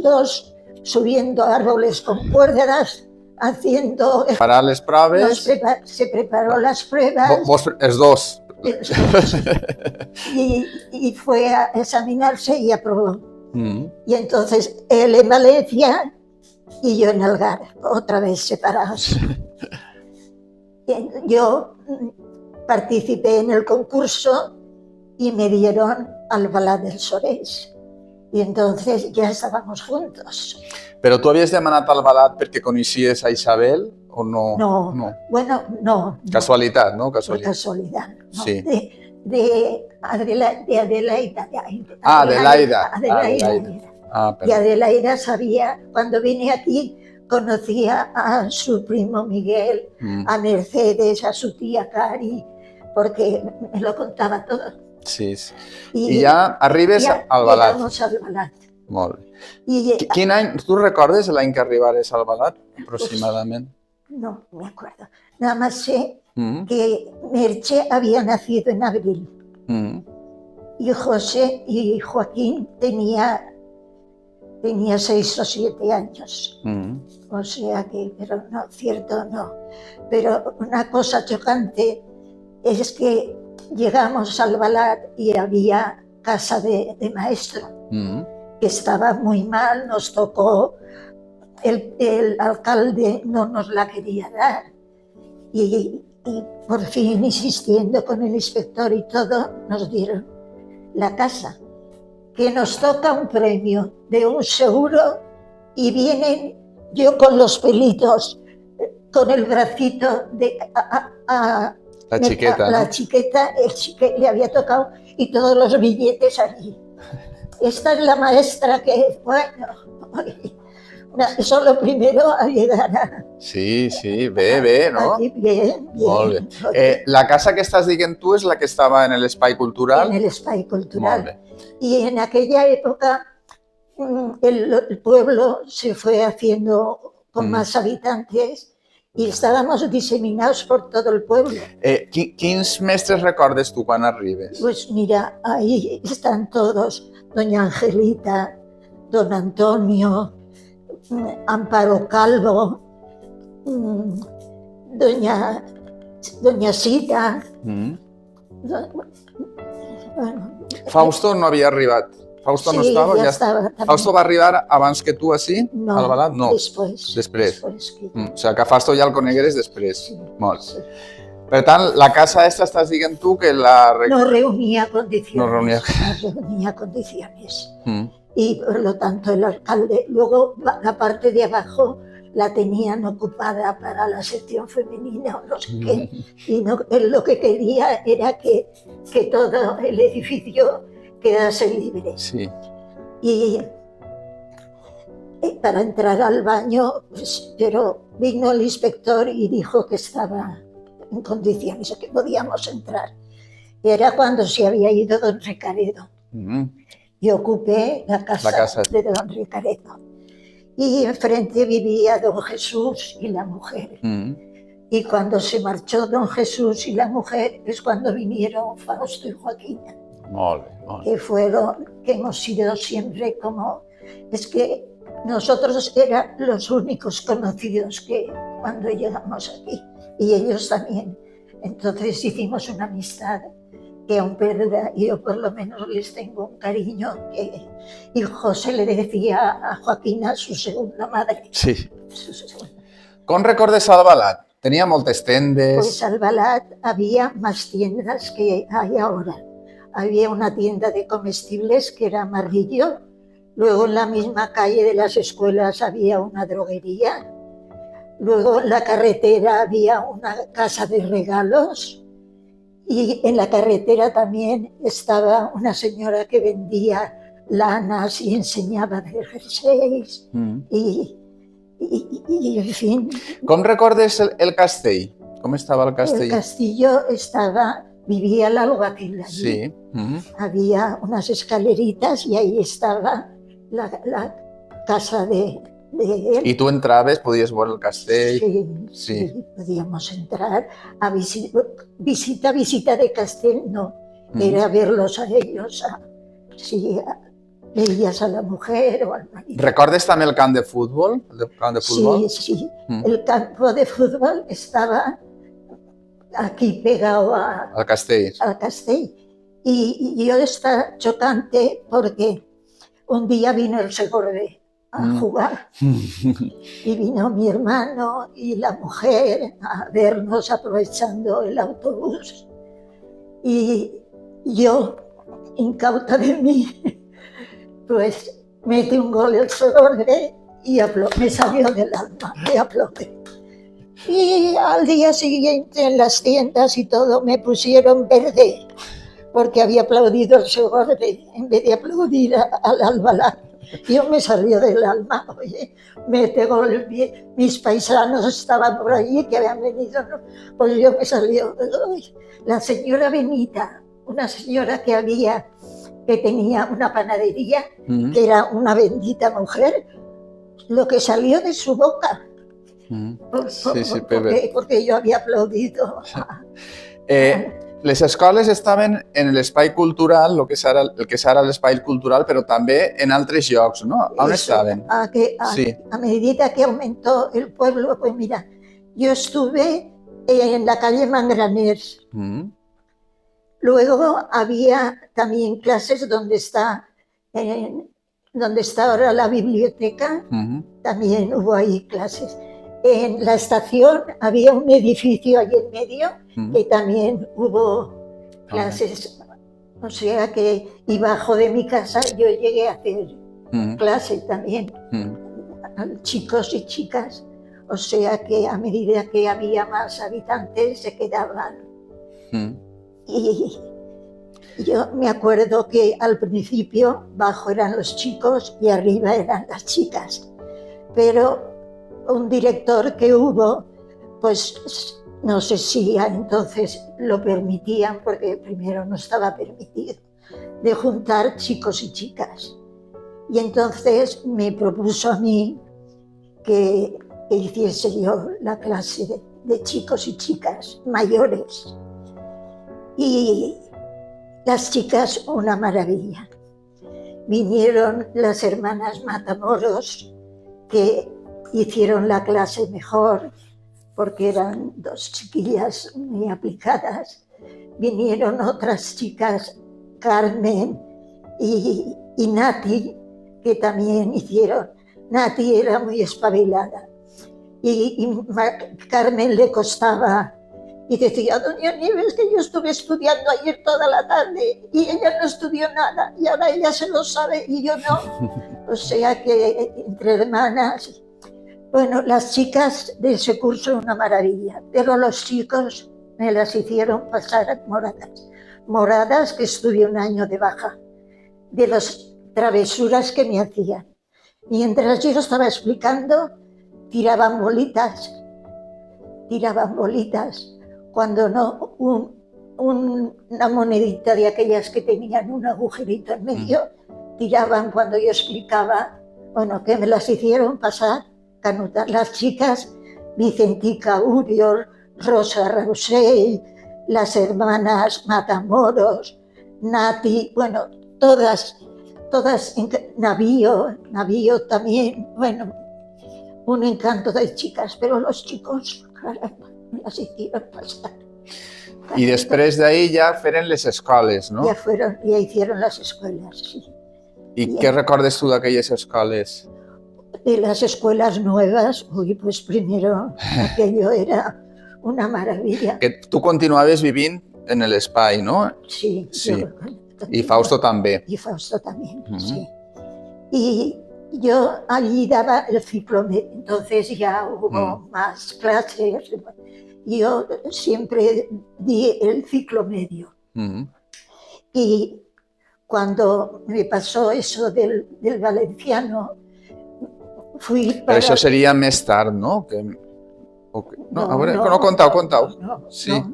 dos subiendo árboles con cuerdas, haciendo... Para les proves... Se preparó las pruebas. Vos, els dos. Y fue a examinarse y aprobó. Y entonces él en Valencia y yo en Algar, otra vez separados. Yo participé en el concurso y me dieron Albalat del Sorells. Y entonces ya estábamos juntos. ¿Pero tú habías demanat Albalat perquè coneixies a Isabel o no? No. Bueno, no. Casualitat, no? Casualidad. No. Sí. De Adelaida. Adelaida. Y Adelaida sabía, cuando vine aquí, conocía a su primo Miguel, a Mercedes, a su tía Cari, porque me lo contaba todo. Sí. I ja arribes a Albalat. Llegamos a Albalat. Molt bé. Quin any, tu recordes l'any que arribares a Albalat, aproximadament? No me acuerdo. Nada más sé que Merche había nacido en abril. Y José y Joaquín tenía 6 o 7 años. O sea que, pero no, cierto no. Pero una cosa chocante es que llegamos al Albalat y había casa de maestro, que estaba muy mal, nos tocó, el alcalde no nos la quería dar. Y por fin, insistiendo con el inspector y todo, nos dieron la casa, que nos toca un premio de un seguro y vienen yo con los pelitos, con el bracito de la chiqueta, la ¿no? chiqueta, el chiquete le había tocado y todos los billetes allí. Esta es la maestra que, bueno, eso lo primero a llegar a... Sí, bé, no? Aquí, bien. Molt bé. La casa que estàs dient tu és la que estava en l'Espai Cultural? En el Espai Cultural. Y en aquella época el pueblo se fue haciendo con más habitantes y estábamos diseminados por todo el pueblo. Quins mestres recordes tu quan arribes? Pues mira, ahí están todos. Doña Angelita, don Antonio, Amparo Calvo, doña Sita. Bueno, Fausto no havia arribat. Fausto no estava? Ja estava. Fausto va arribar abans que tu ací? No, al Albalat? No, després. Després. Que... O sigui que Fausto ja el conegueres després. Sí. Molt. Sí. Per tant, la casa esta estàs dient tu que la... No reunía condiciones. No reunía. No reunía condiciones. Y por lo tanto el alcalde, luego la parte de abajo la tenían ocupada para la sección femenina o no sé qué. Y no, él lo que quería era que todo el edificio quedase libre. Sí. Y para entrar al baño, pues, pero vino el inspector y dijo que estaba en condiciones, que podíamos entrar. Era cuando se había ido don Recaredo. Y ocupé la casa de don Recaredo. Y enfrente vivía don Jesús y la mujer. Y cuando se marchó don Jesús y la mujer es cuando vinieron Fausto y Joaquina. Molt bé, molt bé. Que fueron, que hemos sido siempre como... Es que nosotros eran los únicos conocidos que cuando llegamos aquí. Y ellos también. Entonces hicimos una amistad que aún perdura, y yo por lo menos les tengo un cariño que... Y José le decía a Joaquina, su segunda madre. Sí. Com recordes Albalat? Tenía moltes tendes... Pues Albalat había más tiendas que hay ahora. Había una tienda de comestibles que era Marrillo, luego en la misma calle de las escuelas había una droguería, luego en la carretera había una casa de regalos, y en la carretera también estaba una señora que vendía lanas y enseñaba de jerseys, y en fin... Com recordes el castell? Com estava el castell? El castillo vivía el alguacil allí. Sí. Había unas escaleritas y ahí estaba la casa de él. ¿Y tú entraves, podías ver el castell? Sí, podíamos entrar a visita de castell, no, era verlos a ellos, veías a la mujer o al marido. ¿Recordes també el camp de futbol? Sí. El campo de fútbol estaba aquí pegado al castell. Y yo estaba chocante porque un día vino el Segorbe a jugar y vino mi hermano y la mujer a vernos aprovechando el autobús. Y yo, incauta de mí, pues metí un gol el Segorbe y me salió del alma, me aplaudí. Y al día siguiente en las tiendas y todo me pusieron verde porque había aplaudido el Segorbe en vez de aplaudir al Albalat. Yo me salió del alma, oye, me pegó mis paisanos estaban por allí que habían venido, ¿no? Pues yo me salió, la señora Benita, una señora que tenía una panadería, que era una bendita mujer, lo que salió de su boca. Porque yo había aplaudido. Les escoles estaven en l'espai cultural, el que és ara l'espai cultural, però també en altres llocs, ¿no? On estaven? A medida que aumentó el pueblo, pues mira, yo estuve en la calle Mangraners, Luego había también clases donde está ahora la biblioteca, también hubo ahí clases. En la estación había un edificio allí en medio que también hubo clases. O sea que, y bajo de mi casa yo llegué a hacer clase también, chicos y chicas. O sea que a medida que había más habitantes se quedaban. Y yo me acuerdo que al principio bajo eran los chicos y arriba eran las chicas. Pero un director que hubo, pues no sé si entonces lo permitían, porque primero no estaba permitido, de juntar chicos y chicas. Y entonces me propuso a mí que hiciese yo la clase de chicos y chicas mayores. Y las chicas, una maravilla. Vinieron las hermanas Matamoros, que hicieron la clase mejor, porque eran dos chiquillas muy aplicadas. Vinieron otras chicas, Carmen y Nati, que también hicieron. Nati era muy espabilada y Carmen le costaba y decía: doña Nieves, que yo estuve estudiando ayer toda la tarde y ella no estudió nada y ahora ella se lo sabe y yo no. O sea que entre hermanas. Bueno, las chicas de ese curso una maravilla, pero los chicos me las hicieron pasar moradas. Moradas, que estuve un año de baja, de las travesuras que me hacían. Mientras yo estaba explicando, tiraban bolitas. Cuando no, una monedita de aquellas que tenían un agujerito en medio, tiraban cuando yo explicaba. Bueno, que me las hicieron pasar. Canutas, las chicas, Vicentica Uriol, Rosa Rousey, las hermanas Matamoros, Nati, bueno, todas, Navío también, bueno, un encanto de chicas, pero los chicos, caramba, me las hicieron pasar. Y después de ahí ya fueron las escuelas, ¿no? Ya hicieron las escuelas, sí. ¿Y qué recuerdas tú de aquellas escuelas? De las escuelas nuevas, pues primero aquello era una maravilla. Que tú continuabas viviendo en el espai, ¿no? Sí. Y Fausto también. Y Fausto también, sí. Y yo allí daba el ciclo medio, entonces ya hubo más clases. Yo siempre di el ciclo medio. Y cuando me pasó eso del valenciano, Pero eso sería más tarde, ¿no? No, contado. No, sí. No.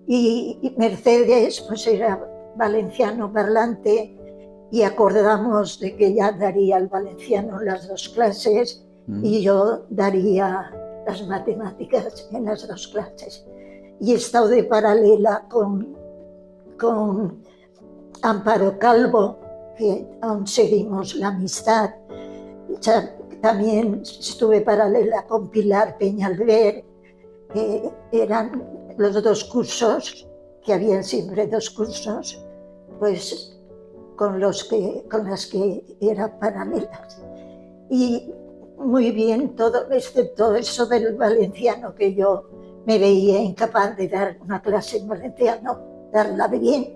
Y Mercedes, pues era valenciano parlante y acordamos de que ella daría el valenciano en las dos clases y yo daría las matemáticas en las dos clases. Y he estado de paralela con Amparo Calvo, que aún seguimos la amistad. También estuve paralela con Pilar Peñalver, que eran los dos cursos, que habían siempre dos cursos, pues con las que eran paralelas. Y muy bien todo, excepto eso del valenciano, que yo me veía incapaz de dar una clase en valenciano, darla bien,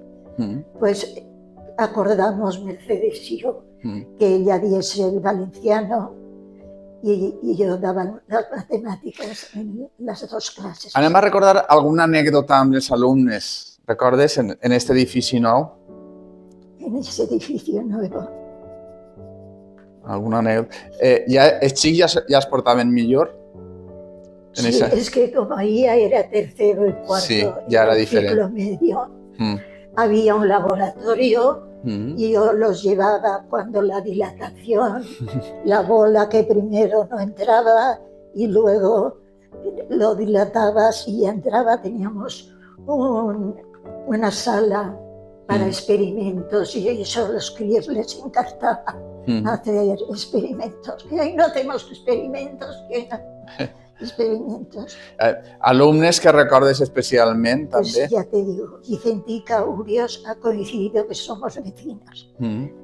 pues acordamos Mercedes y yo que ella diese el valenciano y yo daba las matemáticas en las dos clases. Anem a recordar alguna anécdota amb els alumnes, recordes, en este edifici nou? En ese edificio nuevo. Alguna anécdota. Els xics ja es portaven millor? Sí, es que como ahí era tercero y cuarto, sí, ya era diferente. Ciclo medio, había un laboratorio y yo los llevaba cuando la dilatación, la bola que primero no entraba y luego lo dilatabas y ya entraba. Teníamos una sala para experimentos y eso a los críos les encantaba hacer experimentos. Que hoy no hacemos experimentos, que no. Experimentos. Alumnes que recordes especialment, pues també? Ya te digo, Vicentica Urios ha coincidido que somos vecinos.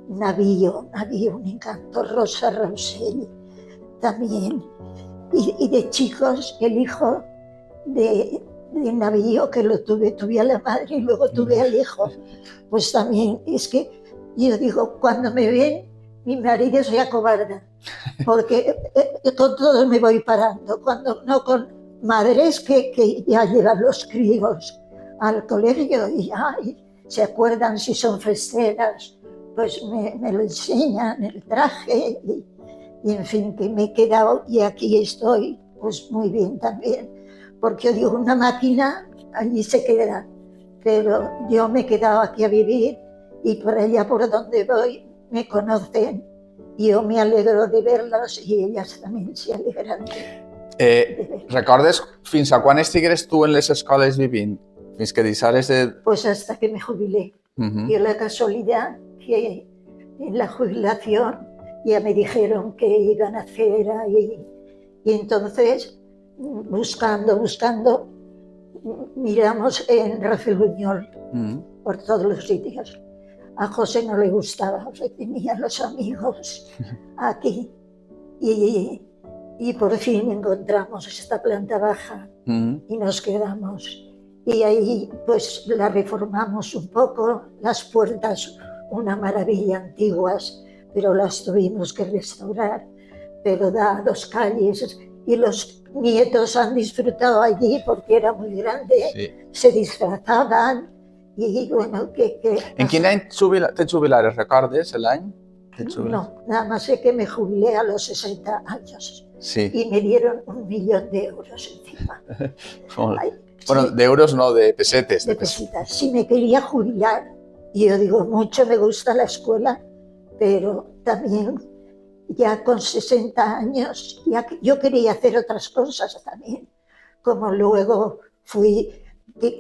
Navío, un encanto, Rosa Rousell también. Y de chicos, el hijo de Navío, que lo tuve a la madre y luego tuve al hijo, pues también, es que yo digo, cuando me ven, mi marido se acobarda, porque con todos me voy parando, cuando no con madres que ya llevan los críos al colegio y ya se acuerdan si son festeras, pues me lo enseñan, el traje, y en fin, que me he quedado y aquí estoy, pues muy bien también, porque yo digo, una máquina allí se queda, pero yo me he quedado aquí a vivir y por allá por donde voy me conocen. Jo me alegro de verlos i elles també s'hi alegran. Recordes fins a quan estigueres tu en les escoles vivint? Fins que deixares de... Pues hasta que me jubilé. Y la casualidad que en la jubilación ya me dijeron que iban a hacer ahí. Y entonces, buscando, miramos en Rafael Buñol por todos los sitios. A José no le gustaba, José tenía los amigos aquí. Y por fin encontramos esta planta baja y nos quedamos. Y ahí pues la reformamos un poco, las puertas, una maravilla antiguas, pero las tuvimos que restaurar. Pero da 2 calles y los nietos han disfrutado allí porque era muy grande, se disfrazaban. Y bueno, ¿En qué año te jubilares? ¿Recordes el año? No, nada más sé que me jubilé a los 60 años. Sí. Y me dieron 1 millón de euros encima. Bueno, sí. De euros no, de pesetes. De pesetas. Sí, me quería jubilar. Y yo digo, mucho me gusta la escuela, pero también ya con 60 años, yo quería hacer otras cosas también. Como luego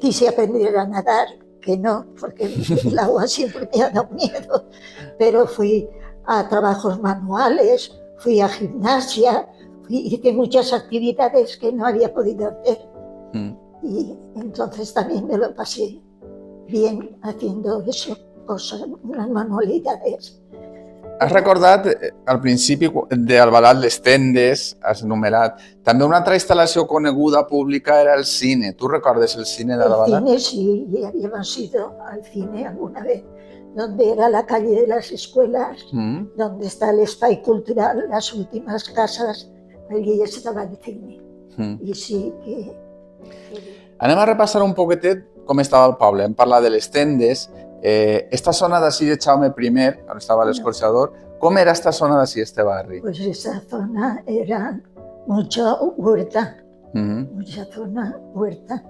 quise aprender a nadar, que no, porque el agua siempre me ha dado miedo, pero fui a trabajos manuales, fui a gimnasia, hice muchas actividades que no había podido hacer. Y entonces también me lo pasé bien haciendo eso, cosas, unas manualidades. Has recordat al principi d'Albalat les tendes, has enumerat. També una altra instal·lació coneguda pública era el cine. ¿Tú recordes el cine d'Albalat? El cine sí, ya habíamos ido al cine alguna vez, donde era la calle de las escuelas, donde está el espai cultural, las últimas casas, allí estaba el cine. I sí que... Anem a repassar un poquetet com estava el poble. Hem parlat de les tendes. Esta zona d'ací de Jaume I, on estava l'escorxador, com era esta zona d'ací, este barri? Pues esa zona era mucha huerta, mucha zona huerta,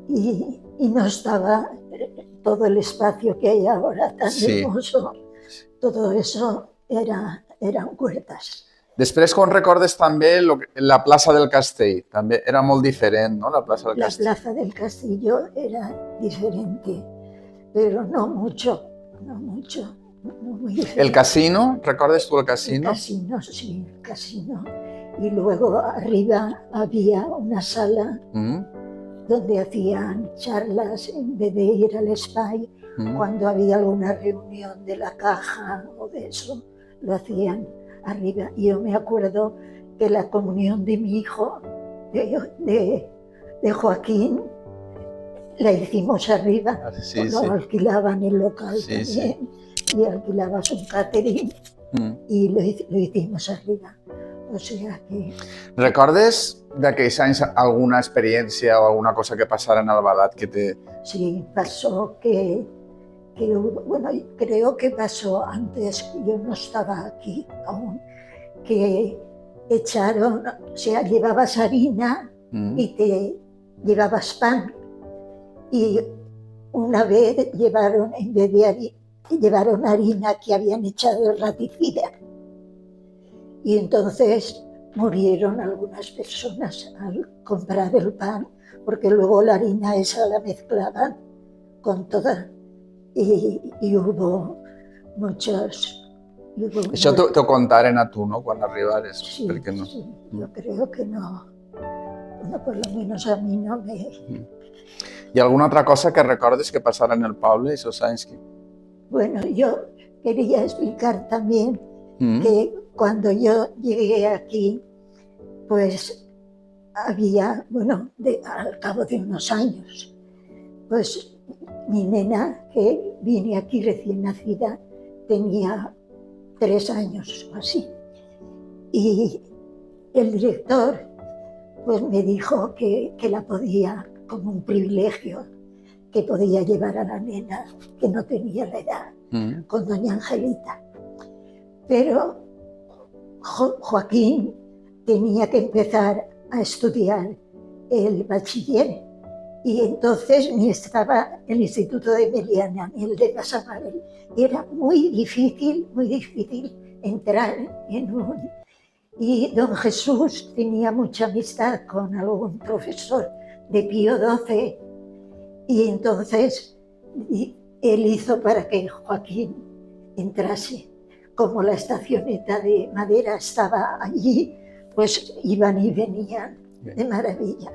y no estaba todo el espacio que hay ahora tan hermoso, todo eso eran huertas. Després, com recordes també la plaça del Castell? També era molt diferent, no?, la plaça del Castell. La plaza del Castillo era diferente, pero no mucho, no muy diferente. ¿El casino? ¿Recordes tú el casino? El casino, sí, el casino. Y luego arriba había una sala donde hacían charlas en vez de ir al espai. Cuando había alguna reunión de la caja o de eso, lo hacían arriba. Y yo me acuerdo que la comunión de mi hijo, de Joaquín, la hicimos arriba. Lo alquilaban el local también, y alquilabas un catering y lo hicimos arriba. O sea que... ¿Recordes d'aquells anys alguna experiència o alguna cosa que passara en Albalat que te... Sí, pasó que bueno, creo que pasó antes, yo no estaba aquí aún, que echaron, o sea, llevabas harina y te llevabas pan. Y una vez llevaron, en vez de harina, llevaron harina que habían echado raticida. Y entonces murieron algunas personas al comprar el pan, porque luego la harina esa la mezclaban con toda. Y hubo muchos... Això t'ho contaren a tu, no?, quan arribares? Sí, no? Sí, yo creo que no. bueno, por lo menos a mí no me... ¿Y alguna otra cosa que recordes que pasara en el poble, esos anys? Bueno, yo quería explicar también que cuando yo llegué aquí, pues había, bueno, al cabo de unos años, pues mi nena, que vine aquí recién nacida, tenía 3 años o así. Y el director pues me dijo que la podía, como un privilegio, que podía llevar a la nena, que no tenía la edad, con doña Angelita. Pero Joaquín tenía que empezar a estudiar el bachiller y entonces ni estaba el Instituto de Meliana ni el de Casamabel. Era muy difícil entrar en un... Y don Jesús tenía mucha amistad con algún profesor de Pío XII y entonces él hizo para que Joaquín entrase. Como la estacioneta de madera estaba allí, pues iban y venían de maravilla.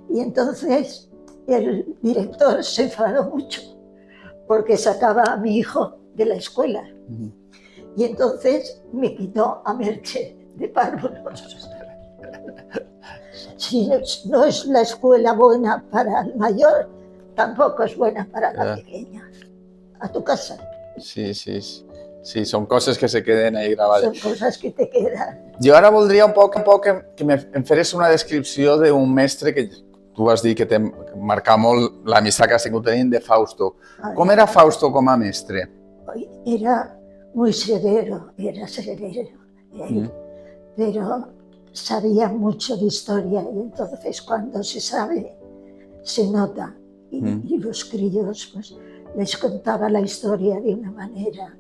Y entonces el director se enfadó mucho porque sacaba a mi hijo de la escuela. Y entonces me quitó a Merche de párvulos. Si no es la escuela buena para el mayor, tampoco es buena para la pequeña. A tu casa. Sí, sí, sí, son coses que se queden ahí gravades. Són coses que te queden. Jo ara voldria un poc que em feres una descripció d'un mestre que tu vas dir que te marca molt l'amistat que has tingut tenint de Fausto. Com era Fausto com a mestre? Era muy severo, pero sabía mucho de historia y entonces cuando se sabe, se nota. Y los críos, pues, les contaba la historia de una manera.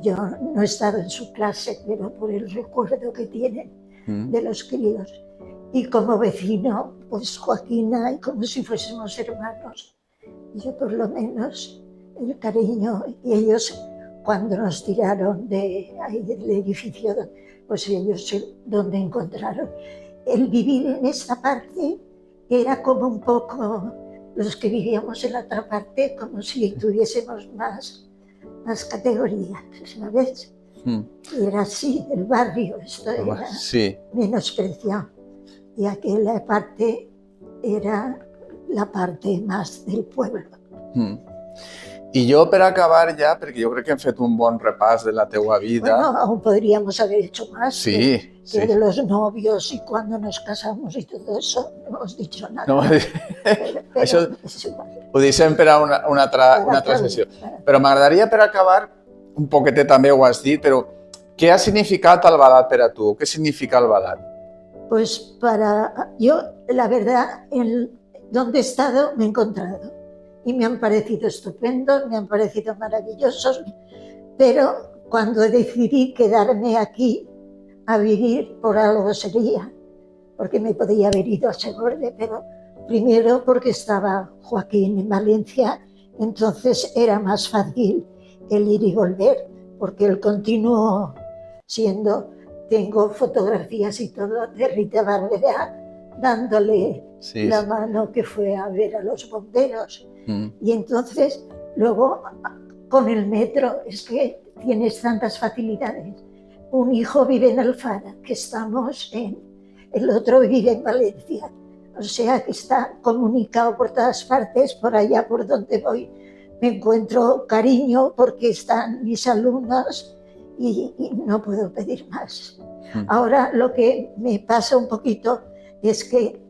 Yo no he estado en su clase, pero por el recuerdo que tienen de los críos. Y como vecino, pues Joaquina, y como si fuésemos hermanos. Yo por lo menos el cariño, y ellos cuando nos tiraron de ahí del edificio, pues ellos donde encontraron. El vivir en esta parte era como un poco los que vivíamos en la otra parte, como si tuviésemos más categorías, ¿sabes? Y era así, el barrio, esto era menospreciado. Y aquella parte era la parte más del pueblo. I jo, per acabar ja, perquè jo crec que hem fet un bon repàs de la teua vida... Bueno, aún podríamos haber hecho más. Sí, que de los novios y cuando nos casamos y todo eso, no hemos dicho nada. No, però això ho deixem per a una altra sessió. Però m'agradaria, per acabar, un poquetet també ho has dit, però què ha significat Albalat per a tu? Què significa Albalat? Pues yo, la verdad, donde he estado me he encontrado. Y me han parecido estupendos, me han parecido maravillosos, pero cuando decidí quedarme aquí a vivir, por algo sería, porque me podía haber ido a Segorbe, pero primero porque estaba Joaquín en Valencia, entonces era más fácil el ir y volver, porque él continuó siendo, tengo fotografías y todo de Rita Barberá, dándole la mano que fue a ver a los bomberos. Y entonces, luego, con el metro, es que tienes tantas facilidades. Un hijo vive en Alfara, que estamos el otro vive en Valencia. O sea, que está comunicado por todas partes, por allá por donde voy. Me encuentro cariño porque están mis alumnos y no puedo pedir más. Ahora, lo que me pasa un poquito es que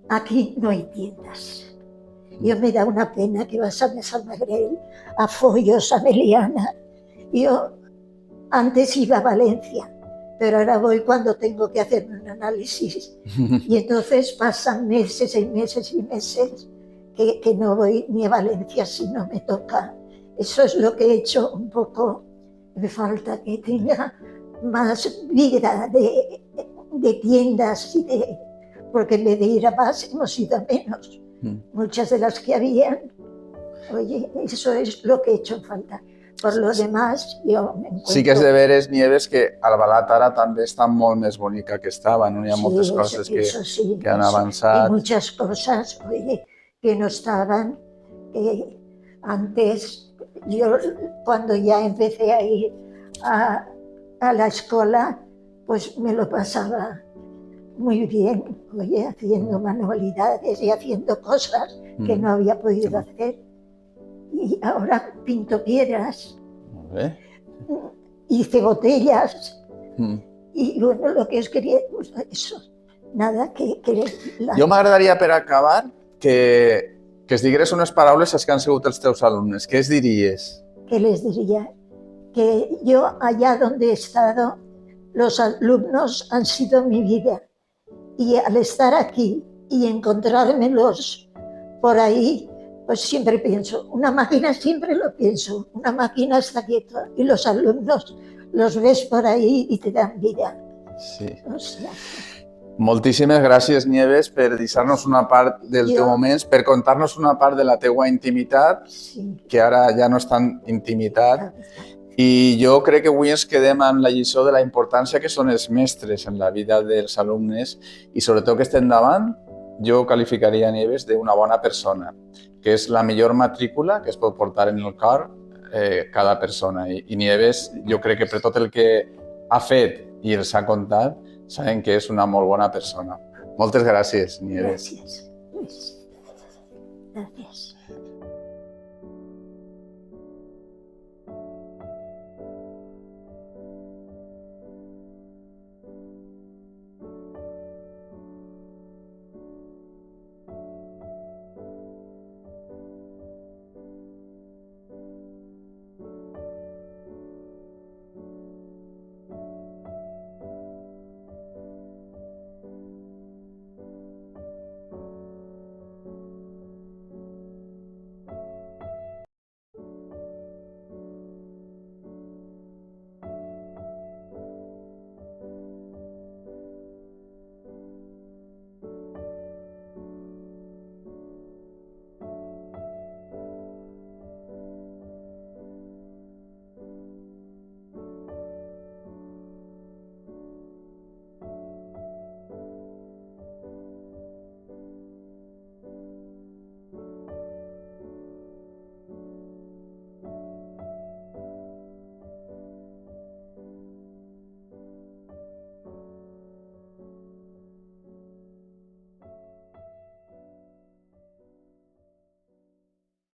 aquí no hay tiendas. Yo me da una pena que vas a San Magrel, a Follos, a Meliana. Yo antes iba a Valencia, pero ahora voy cuando tengo que hacer un análisis. Y entonces pasan meses y meses y meses que no voy ni a Valencia si no me toca. Eso es lo que he hecho un poco. Me falta que tenga más vida de tiendas porque en vez de ir a más hemos ido a menos. Muchas de las que habían, oye, eso es lo que he hecho en falta. por lo demás, jo m'encuentro... Sí que és de veres, Nieves, que Albalat ara també està molt més bonica que estava, no? Hi ha moltes coses que han avançat. Y muchas cosas, oye, que no estaban, que antes, yo cuando ya empecé a ir a la escuela, pues me lo pasaba muy bien, oye, haciendo manualidades y haciendo cosas que no había podido hacer. Y ahora pinto piedras, hice botellas, y bueno, lo que os quería, pues eso, nada, que Jo m'agradaria, per acabar, que es digueres unes paraules als que han sigut els teus alumnes. Què es diries? ¿Qué les diría? Que yo allá donde he estado, los alumnos han sido mi vida. Y al estar aquí y encontrármelos por ahí, pues siempre pienso, una máquina siempre lo pienso, una máquina está quieta y los alumnos los ves por ahí y te dan vida. Sí. O sea, Moltíssimes gràcies, Nieves, per deixar-nos una part dels teus moments, per contar-nos una part de la teua intimitat, que ara ja no és tan intimitat. I jo crec que avui ens quedem amb la lliçó de la importància que són els mestres en la vida dels alumnes i sobretot que estem davant, jo qualificaria Nieves d'una bona persona, que és la millor matrícula que es pot portar en el cor cada persona. I Nieves, jo crec que per tot el que ha fet i els ha contat, saben que és una molt bona persona. Moltes gràcies, Nieves. Gràcies. Gràcies.